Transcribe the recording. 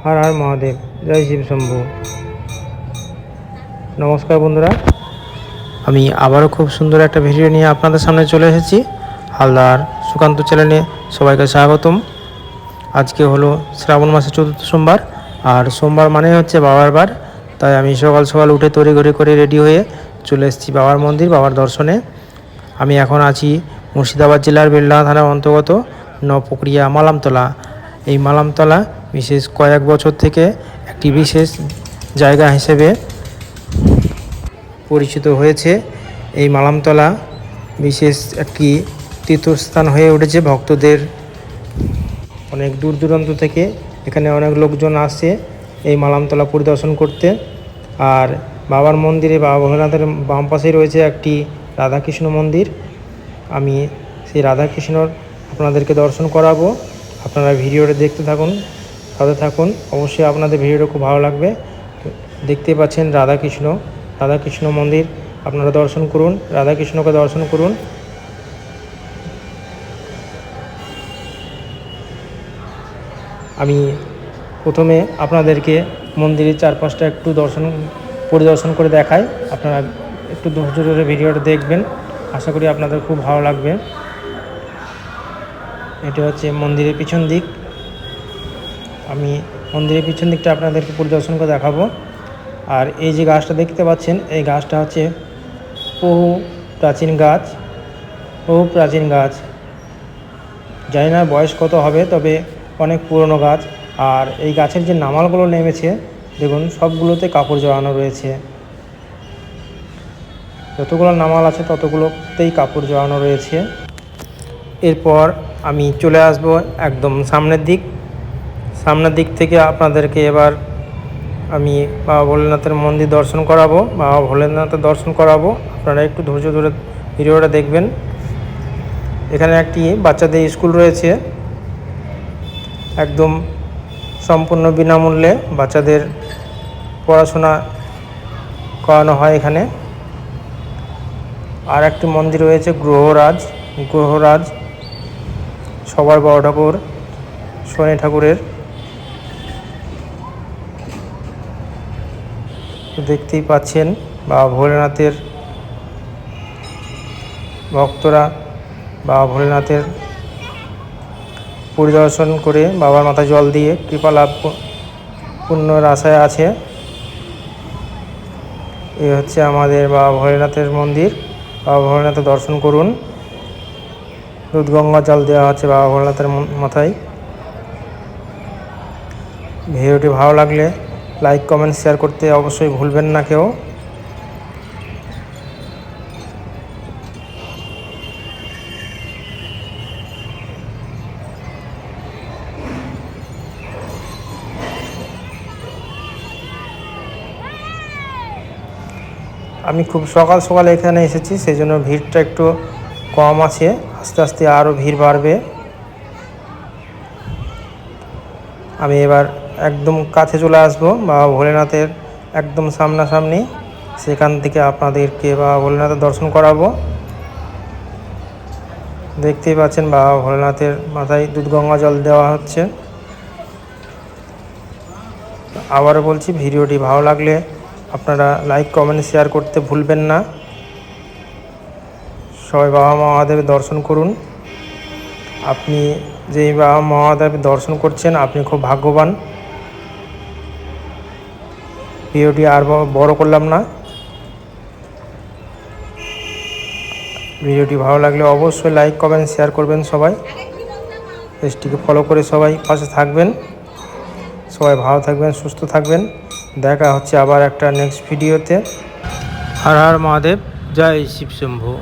হর হর মহাদেব, জয় শিব শম্ভু। নমস্কার বন্ধুরা, আমি আবারও খুব সুন্দর একটা ভিডিও নিয়ে আপনাদের সামনে চলে এসেছি। হালদার সুকান্ত চ্যানেলে সবাইকে স্বাগতম। আজকে হলো শ্রাবণ মাসের চতুর্থ সোমবার, আর সোমবার মানে হচ্ছে বাবার বার। তাই আমি সকাল সকাল উঠে তড়িঘড়ি করে রেডি হয়ে চলে এসেছি বাবার মন্দির, বাবার দর্শনে। আমি এখন আছি মুর্শিদাবাদ জেলার বেলডাঙা থানার অন্তর্গত নপুকুরিয়া মালামতলা। এই মালামতলা বিশেষ কয়েক বছর থেকে একটি বিশেষ জায়গা হিসেবে পরিচিত হয়েছে। এই মালামতলা বিশেষ একটি তীর্থস্থান হয়ে উঠেছে। ভক্তদের অনেক দূর দূরান্ত থেকে এখানে অনেক লোকজন আসে এই মালামতলা পরিদর্শন করতে। আর বাবার মন্দিরে, বাবা ভোলেনাথের বাম পাশেই রয়েছে একটি রাধাকৃষ্ণ মন্দির। আমি সেই রাধাকৃষ্ণর আপনাদেরকে দর্শন করাবো। আপনারা ভিডিওটা দেখতে থাকুন, সাথে থাকুন। অবশ্যই আপনাদের ভিডিওটা খুব ভালো লাগবে। দেখতে পাচ্ছেন রাধাকৃষ্ণ মন্দির, আপনারা দর্শন করুন, রাধাকৃষ্ণকে দর্শন করুন। আমি প্রথমে আপনাদেরকে মন্দিরের চারপাশটা একটু পরিদর্শন করে দেখাই। আপনারা একটু ধৈর্য ধরে ভিডিওটা দেখবেন, আশা করি আপনাদের খুব ভালো লাগবে। এটা হচ্ছে মন্দিরের পিছন দিক। আমি মন্দিরের পিছন দিকটা আপনাদেরকে পরিদর্শন করে দেখাবো। আর এই যে গাছটা দেখতে পাচ্ছেন, এই গাছটা হচ্ছে বহু প্রাচীন গাছ। জানি না বয়স কত হবে, তবে অনেক পুরনো গাছ। আর এই গাছের যে নামালগুলো নেমেছে দেখুন, সবগুলোতে কাপড় জড়ানো রয়েছে। যতগুলো নামাল আছে ততগুলোতেই কাপড় জড়ানো রয়েছে। এরপর আমি চলে আসব একদম সামনের দিক থেকে আপনাদেরকে এবার আমি বাবা ভোলেনাথের মন্দির দর্শন করাবো, বাবা ভোলেনাথের দর্শন করাবো। আপনারা একটু ধৈর্য ধরে ভিডিওটা দেখবেন। এখানে একটি বাচ্চাদের স্কুল রয়েছে, একদম সম্পূর্ণ বিনামূল্যে বাচ্চাদের পড়াশোনা করানো হয় এখানে। আর একটি মন্দির রয়েছে গ্রহরাজ সবার বড় ঠাকুর শনি ঠাকুরের। দেখতেই পাচ্ছেন বাবা ভোলেনাথের ভক্তরা বাবা ভোলেনাথের পরিদর্শন করে বাবার মাথায় জল দিয়ে কৃপা লাভ পুণ্যের আশায় আছে। এই হচ্ছে আমাদের বাবা ভোলেনাথের মন্দির। বাবা ভোলেনাথের দর্শন করুন। দুধ গঙ্গা জল দেওয়া হচ্ছে বাবা ভোলেনাথের মাথায়। ভিডিওটি ভালো লাগলে লাইক, কমেন্ট, শেয়ার করতে অবশ্যই ভুলবেন না কেউ। আমি খুব সকাল এখানে এসেছি, সেই জন্য ভিড়টা একটু কম আছে। আস্তে আস্তে আরও ভিড় বাড়বে। আমি এবার একদম কাছে চলে আসবো বাবা ভোলেনাথের একদম সামনাসামনি। সেখান থেকে আপনাদেরকে বাবা ভোলেনাথের দর্শন করাবো। দেখতেই পাচ্ছেন বাবা ভোলেনাথের মাথায় দুধ গঙ্গা জল দেওয়া হচ্ছে। আবারও বলছি, ভিডিওটি ভালো লাগলে আপনারা লাইক, কমেন্ট, শেয়ার করতে ভুলবেন না। সবাই বাবা মহাদেবের দর্শন করুন। আপনি যেই বাবা মহাদেবের দর্শন করছেন, আপনি খুব ভাগ্যবান। ভিডিওটি আর বড় করলাম না। ভিডিওটি ভালো লাগলে অবশ্যই লাইক, কমেন্ট, শেয়ার করবেন। সবাই পেজটিকে ফলো করে সবাই পাশে থাকবেন। সবাই ভালো থাকবেন, সুস্থ থাকবেন। দেখা হচ্ছে আবার একটা নেক্সট ভিডিওতে। হর হর মহাদেব, জয় শিব শম্ভু।